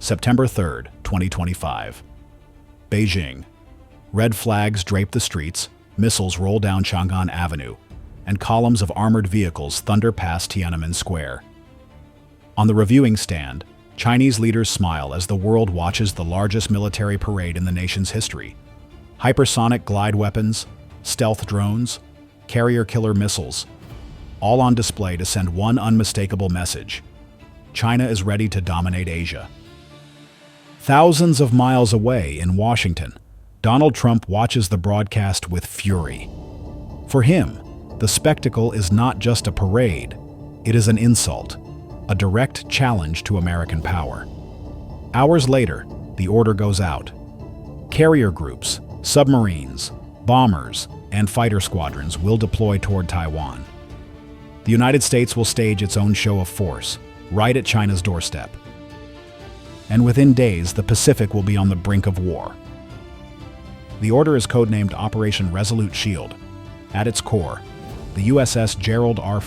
September 3, 2025. Beijing. Red flags drape the streets, missiles roll down Chang'an Avenue, and columns of armored vehicles thunder past Tiananmen Square. On the reviewing stand, Chinese leaders smile as the world watches the largest military parade in the nation's history. Hypersonic glide weapons, stealth drones, carrier-killer missiles, all on display to send one unmistakable message: China is ready to dominate Asia. Thousands of miles away in Washington, Donald Trump watches the broadcast with fury. For him, the spectacle is not just a parade, it is an insult, a direct challenge to American power. Hours later, the order goes out. Carrier groups, submarines, bombers, and fighter squadrons will deploy toward Taiwan. The United States will stage its own show of force, right at China's doorstep. And within days, the Pacific will be on the brink of war. The order is codenamed Operation Resolute Shield. At its core, the USS Gerald R.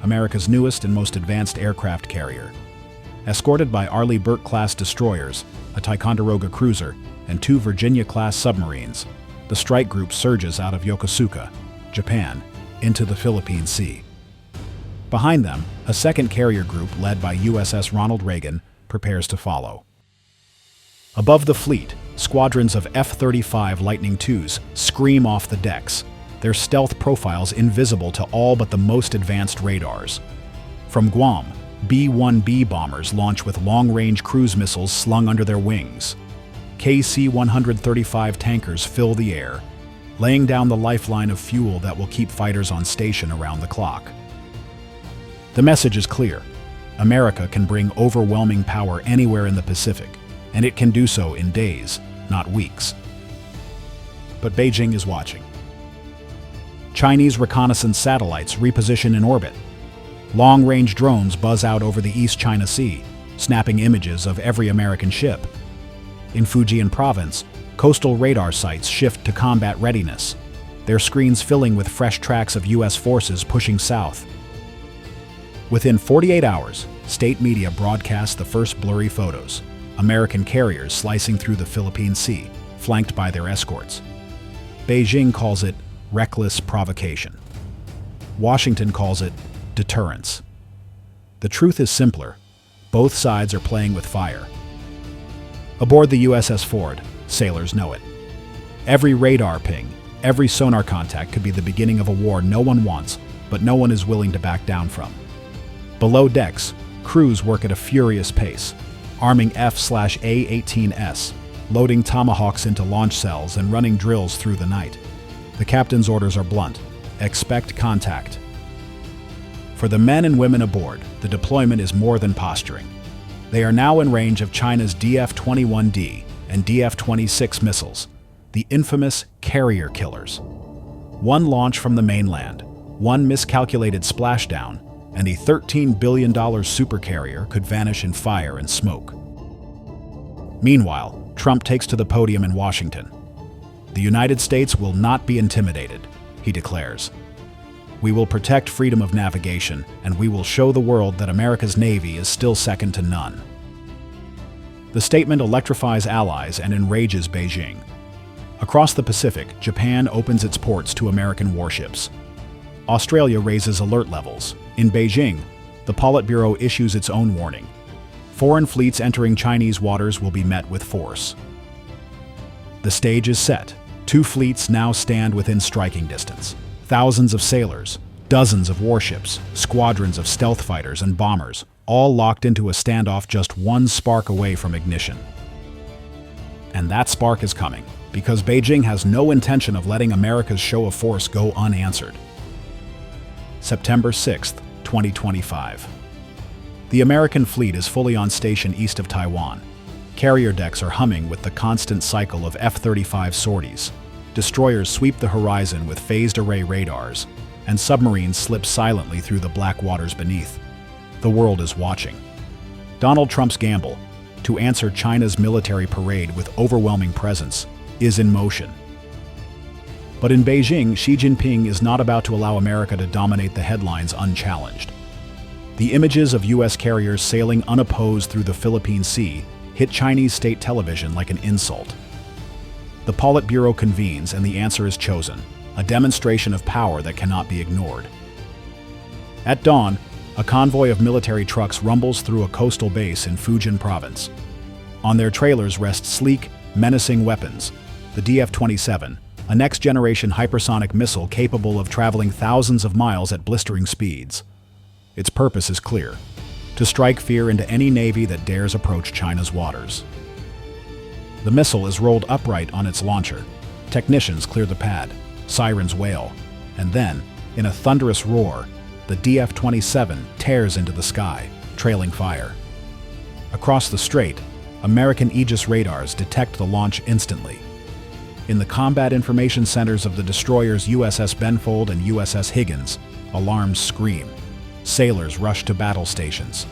America's newest and most advanced aircraft carrier. Escorted by Arleigh Burke-class destroyers, a Ticonderoga cruiser, and 2 Virginia-class submarines, the strike group surges out of Yokosuka, Japan, into the Philippine Sea. Behind them, a second carrier group led by USS Ronald Reagan prepares to follow. Above the fleet, squadrons of F-35 Lightning IIs scream off the decks, their stealth profiles invisible to all but the most advanced radars. From Guam, B-1B bombers launch with long-range cruise missiles slung under their wings. KC-135 tankers fill the air, laying down the lifeline of fuel that will keep fighters on station around the clock. The message is clear. America can bring overwhelming power anywhere in the Pacific, and it can do so in days, not weeks. But Beijing is watching. Chinese reconnaissance satellites reposition in orbit. Long-range drones buzz out over the East China Sea, snapping images of every American ship. In Fujian province, coastal radar sites shift to combat readiness, their screens filling with fresh tracks of U.S. forces pushing south. Within 48 hours, state media broadcast the first blurry photos, American carriers slicing through the Philippine Sea, flanked by their escorts. Beijing calls it reckless provocation. Washington calls it deterrence. The truth is simpler. Both sides are playing with fire. Aboard the USS Ford, sailors know it. Every radar ping, every sonar contact could be the beginning of a war no one wants, but no one is willing to back down from. Below decks, crews work at a furious pace, arming F/A-18S, loading Tomahawks into launch cells and running drills through the night. The captain's orders are blunt: expect contact. For the men and women aboard, the deployment is more than posturing. They are now in range of China's DF-21D and DF-26 missiles, the infamous carrier killers. One launch from the mainland, one miscalculated splashdown, and a $13 billion supercarrier could vanish in fire and smoke. Meanwhile, Trump takes to the podium in Washington. The United States will not be intimidated, he declares. We will protect freedom of navigation, and we will show the world that America's Navy is still second to none. The statement electrifies allies and enrages Beijing. Across the Pacific, Japan opens its ports to American warships. Australia raises alert levels. In Beijing, the Politburo issues its own warning. Foreign fleets entering Chinese waters will be met with force. The stage is set. 2 fleets now stand within striking distance. Thousands of sailors, dozens of warships, squadrons of stealth fighters and bombers, all locked into a standoff just one spark away from ignition. And that spark is coming, because Beijing has no intention of letting America's show of force go unanswered. September 6, 2025. The American fleet is fully on station east of Taiwan. Carrier decks are humming with the constant cycle of F-35 sorties. Destroyers sweep the horizon with phased array radars, and submarines slip silently through the black waters beneath. The world is watching. Donald Trump's gamble, to answer China's military parade with overwhelming presence, is in motion. But in Beijing, Xi Jinping is not about to allow America to dominate the headlines unchallenged. The images of U.S. carriers sailing unopposed through the Philippine Sea hit Chinese state television like an insult. The Politburo convenes and the answer is chosen, a demonstration of power that cannot be ignored. At dawn, a convoy of military trucks rumbles through a coastal base in Fujian province. On their trailers rest sleek, menacing weapons, the DF-27, a next-generation hypersonic missile capable of traveling thousands of miles at blistering speeds. Its purpose is clear: to strike fear into any navy that dares approach China's waters. The missile is rolled upright on its launcher. Technicians clear the pad, sirens wail, and then, in a thunderous roar, the DF-27 tears into the sky, trailing fire. Across the strait, American Aegis radars detect the launch instantly. In the combat information centers of the destroyers USS Benfold and USS Higgins, alarms scream. Sailors rush to battle stations.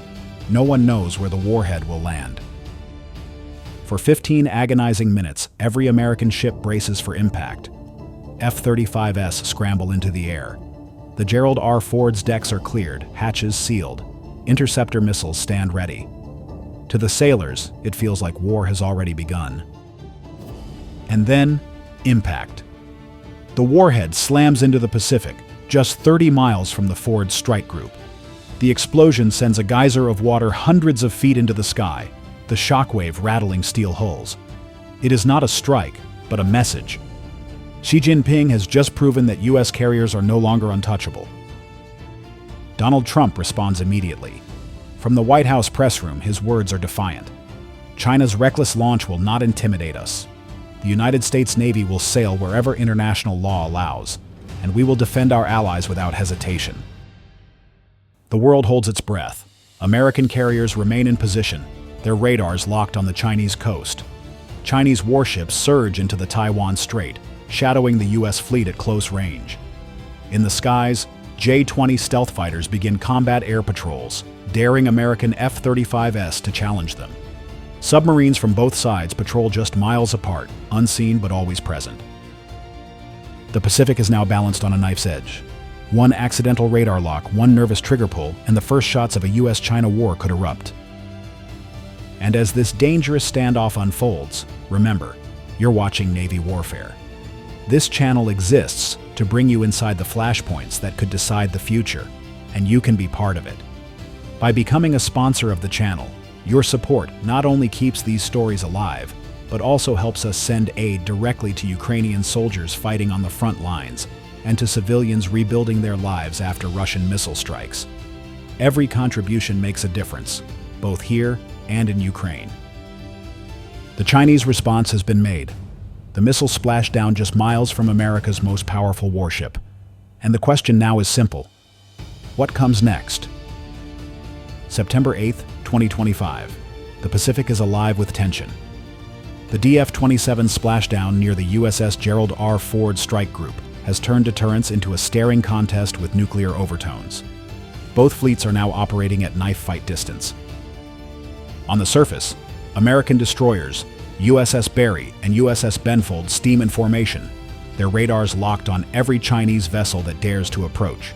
No one knows where the warhead will land. For 15 agonizing minutes, every American ship braces for impact. F-35s scramble into the air. The Gerald R. Ford's decks are cleared, hatches sealed. Interceptor missiles stand ready. To the sailors, it feels like war has already begun. And then, impact. The warhead slams into the Pacific, just 30 miles from the Ford strike group. The explosion sends a geyser of water hundreds of feet into the sky, the shockwave rattling steel hulls. It is not a strike, but a message. Xi Jinping has just proven that U.S. carriers are no longer untouchable. Donald Trump responds immediately. From the White House press room, his words are defiant. China's reckless launch will not intimidate us. The United States Navy will sail wherever international law allows, and we will defend our allies without hesitation. The world holds its breath. American carriers remain in position, their radars locked on the Chinese coast. Chinese warships surge into the Taiwan Strait, shadowing the U.S. fleet at close range. In the skies, J-20 stealth fighters begin combat air patrols, daring American F-35s to challenge them. Submarines from both sides patrol just miles apart, unseen but always present. The Pacific is now balanced on a knife's edge. One accidental radar lock, one nervous trigger pull, and the first shots of a U.S.-China war could erupt. And as this dangerous standoff unfolds, remember, you're watching Navy warfare. This channel exists to bring you inside the flashpoints that could decide the future, and you can be part of it. By becoming a sponsor of the channel, your support not only keeps these stories alive, but also helps us send aid directly to Ukrainian soldiers fighting on the front lines and to civilians rebuilding their lives after Russian missile strikes. Every contribution makes a difference, both here and in Ukraine. The Chinese response has been made. The missile splashed down just miles from America's most powerful warship. And the question now is simple. What comes next? September 8th, 2025. The Pacific is alive with tension. The DF-27 splashdown near the USS Gerald R. Ford strike group has turned deterrence into a staring contest with nuclear overtones. Both fleets are now operating at knife fight distance. On the surface, American destroyers, USS Barry and USS Benfold steam in formation, their radars locked on every Chinese vessel that dares to approach.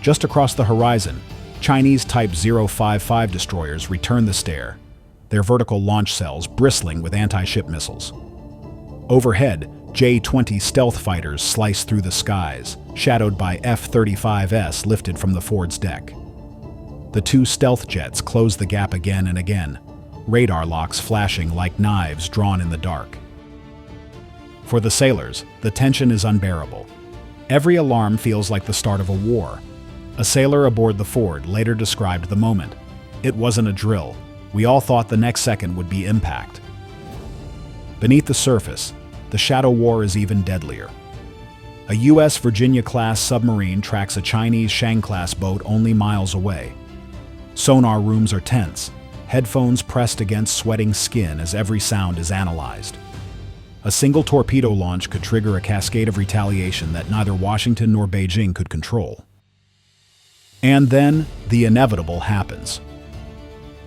Just across the horizon, Chinese Type 055 destroyers return the stare, their vertical launch cells bristling with anti-ship missiles. Overhead, J-20 stealth fighters slice through the skies, shadowed by F-35s lifted from the Ford's deck. The two stealth jets close the gap again and again, radar locks flashing like knives drawn in the dark. For the sailors, the tension is unbearable. Every alarm feels like the start of a war. A sailor aboard the Ford later described the moment. It wasn't a drill. We all thought the next second would be impact. Beneath the surface, the shadow war is even deadlier. A U.S. Virginia-class submarine tracks a Chinese Shang-class boat only miles away. Sonar rooms are tense, headphones pressed against sweating skin as every sound is analyzed. A single torpedo launch could trigger a cascade of retaliation that neither Washington nor Beijing could control. And then, the inevitable happens.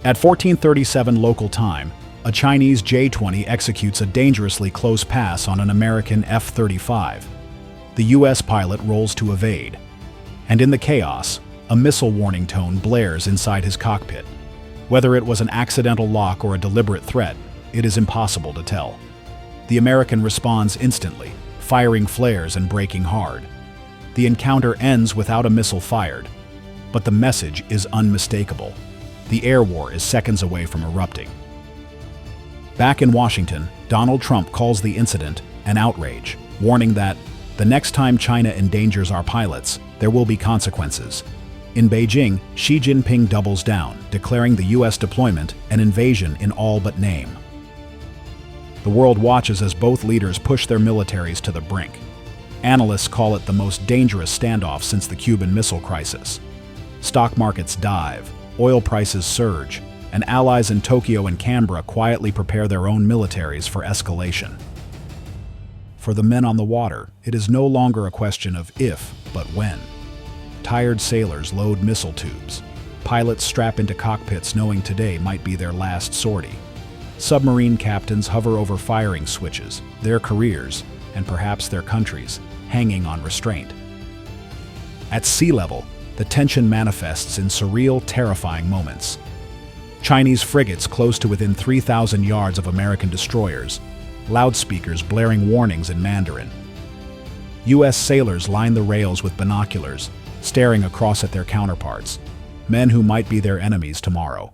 At 14:37 local time, a Chinese J-20 executes a dangerously close pass on an American F-35. The U.S. pilot rolls to evade. And in the chaos, a missile warning tone blares inside his cockpit. Whether it was an accidental lock or a deliberate threat, it is impossible to tell. The American responds instantly, firing flares and braking hard. The encounter ends without a missile fired, but the message is unmistakable. The air war is seconds away from erupting. Back in Washington, Donald Trump calls the incident an outrage, warning that the next time China endangers our pilots, there will be consequences. In Beijing, Xi Jinping doubles down, declaring the U.S. deployment an invasion in all but name. The world watches as both leaders push their militaries to the brink. Analysts call it the most dangerous standoff since the Cuban Missile Crisis. Stock markets dive, oil prices surge, and allies in Tokyo and Canberra quietly prepare their own militaries for escalation. For the men on the water, it is no longer a question of if, but when. Tired sailors load missile tubes. Pilots strap into cockpits knowing today might be their last sortie. Submarine captains hover over firing switches, their careers, and perhaps their countries, hanging on restraint. At sea level, the tension manifests in surreal, terrifying moments. Chinese frigates close to within 3,000 yards of American destroyers, loudspeakers blaring warnings in Mandarin. U.S. sailors line the rails with binoculars, staring across at their counterparts, men who might be their enemies tomorrow.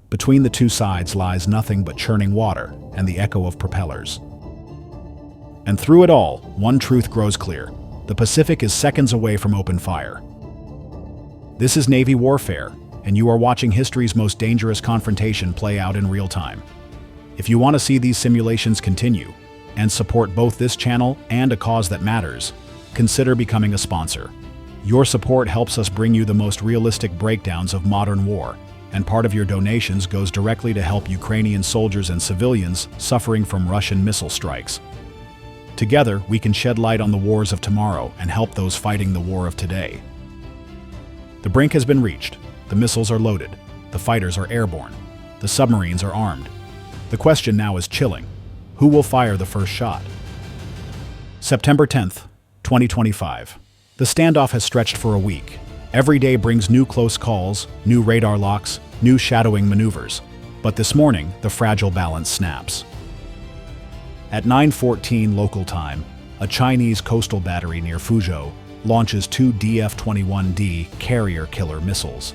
Between the two sides lies nothing but churning water and the echo of propellers. And through it all, one truth grows clear: the Pacific is seconds away from open fire. This is Navy warfare, and you are watching history's most dangerous confrontation play out in real time. If you want to see these simulations continue, and support both this channel and a cause that matters, consider becoming a sponsor. Your support helps us bring you the most realistic breakdowns of modern war, and part of your donations goes directly to help Ukrainian soldiers and civilians suffering from Russian missile strikes. Together, we can shed light on the wars of tomorrow and help those fighting the war of today. The brink has been reached. The missiles are loaded. The fighters are airborne. The submarines are armed. The question now is chilling. Who will fire the first shot? September 10th, 2025. The standoff has stretched for a week. Every day brings new close calls, new radar locks, new shadowing maneuvers. But this morning, the fragile balance snaps. At 9:14 local time, a Chinese coastal battery near Fuzhou launches two DF-21D carrier killer missiles.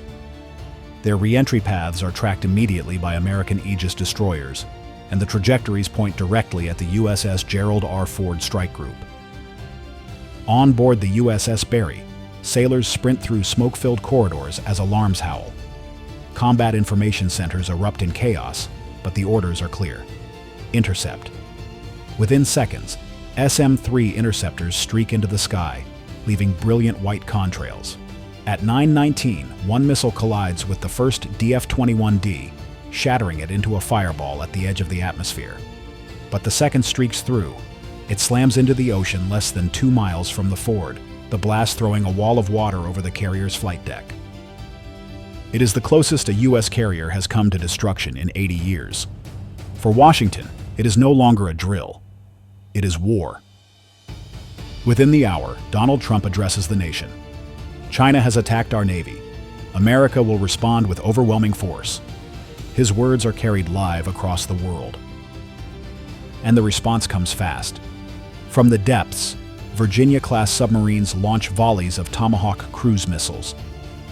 Their re-entry paths are tracked immediately by American Aegis destroyers, and the trajectories point directly at the USS Gerald R Ford strike group. On board the USS Barry, sailors sprint through smoke-filled corridors as alarms howl. Combat information centers erupt in chaos, but the orders are clear. Intercept. Within seconds, SM-3 interceptors streak into the sky, leaving brilliant white contrails. At 9:19, one missile collides with the first DF-21D, shattering it into a fireball at the edge of the atmosphere. But the second streaks through. It slams into the ocean less than 2 miles from the Ford, the blast throwing a wall of water over the carrier's flight deck. It is the closest a U.S. carrier has come to destruction in 80 years. For Washington, it is no longer a drill. It is war. Within the hour, Donald Trump addresses the nation. China has attacked our Navy. America will respond with overwhelming force. His words are carried live across the world. And the response comes fast. From the depths, Virginia-class submarines launch volleys of Tomahawk cruise missiles.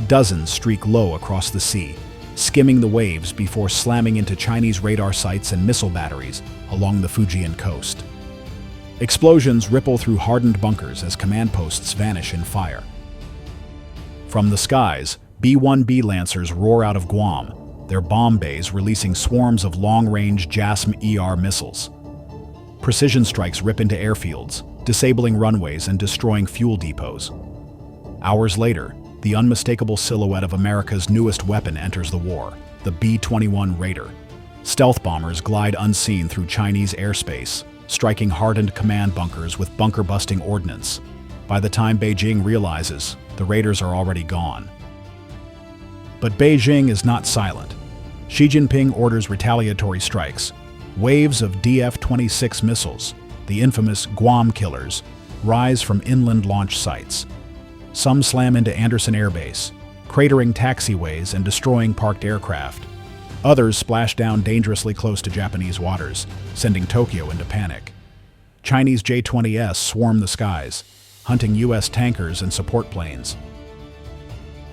Dozens streak low across the sea, skimming the waves before slamming into Chinese radar sites and missile batteries along the Fujian coast. Explosions ripple through hardened bunkers as command posts vanish in fire. From the skies, B-1B Lancers roar out of Guam, their bomb bays releasing swarms of long-range JASSM-ER missiles. Precision strikes rip into airfields, disabling runways and destroying fuel depots. Hours later, the unmistakable silhouette of America's newest weapon enters the war, the B-21 Raider. Stealth bombers glide unseen through Chinese airspace, striking hardened command bunkers with bunker-busting ordnance. By the time Beijing realizes, the Raiders are already gone. But Beijing is not silent. Xi Jinping orders retaliatory strikes. Waves of DF-26 missiles, the infamous Guam killers, rise from inland launch sites. Some slam into Andersen Air Base, cratering taxiways and destroying parked aircraft. Others splash down dangerously close to Japanese waters, sending Tokyo into panic. Chinese J-20S swarm the skies, hunting U.S. tankers and support planes.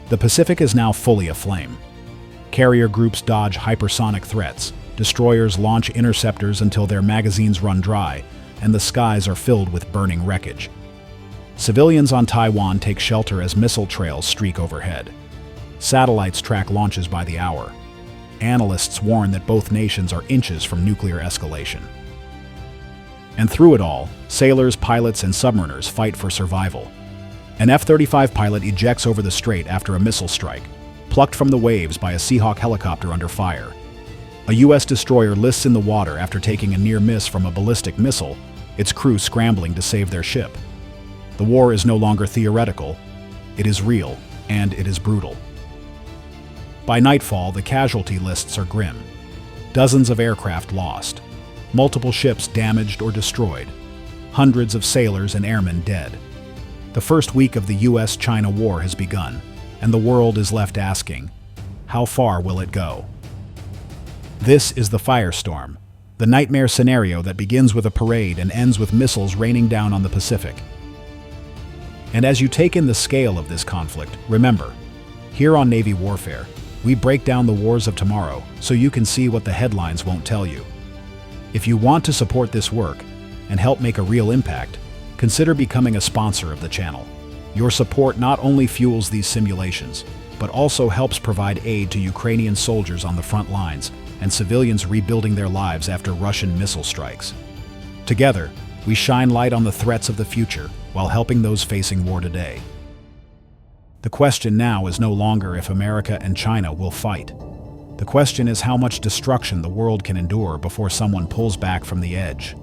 The Pacific is now fully aflame. Carrier groups dodge hypersonic threats, destroyers launch interceptors until their magazines run dry, and the skies are filled with burning wreckage. Civilians on Taiwan take shelter as missile trails streak overhead. Satellites track launches by the hour. Analysts warn that both nations are inches from nuclear escalation. And through it all, sailors, pilots, and submariners fight for survival. An F-35 pilot ejects over the strait after a missile strike, plucked from the waves by a Seahawk helicopter under fire. A U.S. destroyer lists in the water after taking a near miss from a ballistic missile, its crew scrambling to save their ship. The war is no longer theoretical, it is real, and it is brutal. By nightfall, the casualty lists are grim. Dozens of aircraft lost, multiple ships damaged or destroyed, hundreds of sailors and airmen dead. The first week of the U.S.-China war has begun, and the world is left asking, how far will it go? This is the firestorm, the nightmare scenario that begins with a parade and ends with missiles raining down on the Pacific. And as you take in the scale of this conflict, remember, here on Navy Warfare, we break down the wars of tomorrow so you can see what the headlines won't tell you. If you want to support this work and help make a real impact, consider becoming a sponsor of the channel. Your support not only fuels these simulations, but also helps provide aid to Ukrainian soldiers on the front lines and civilians rebuilding their lives after Russian missile strikes. Together, we shine light on the threats of the future while helping those facing war today. The question now is no longer if America and China will fight. The question is how much destruction the world can endure before someone pulls back from the edge.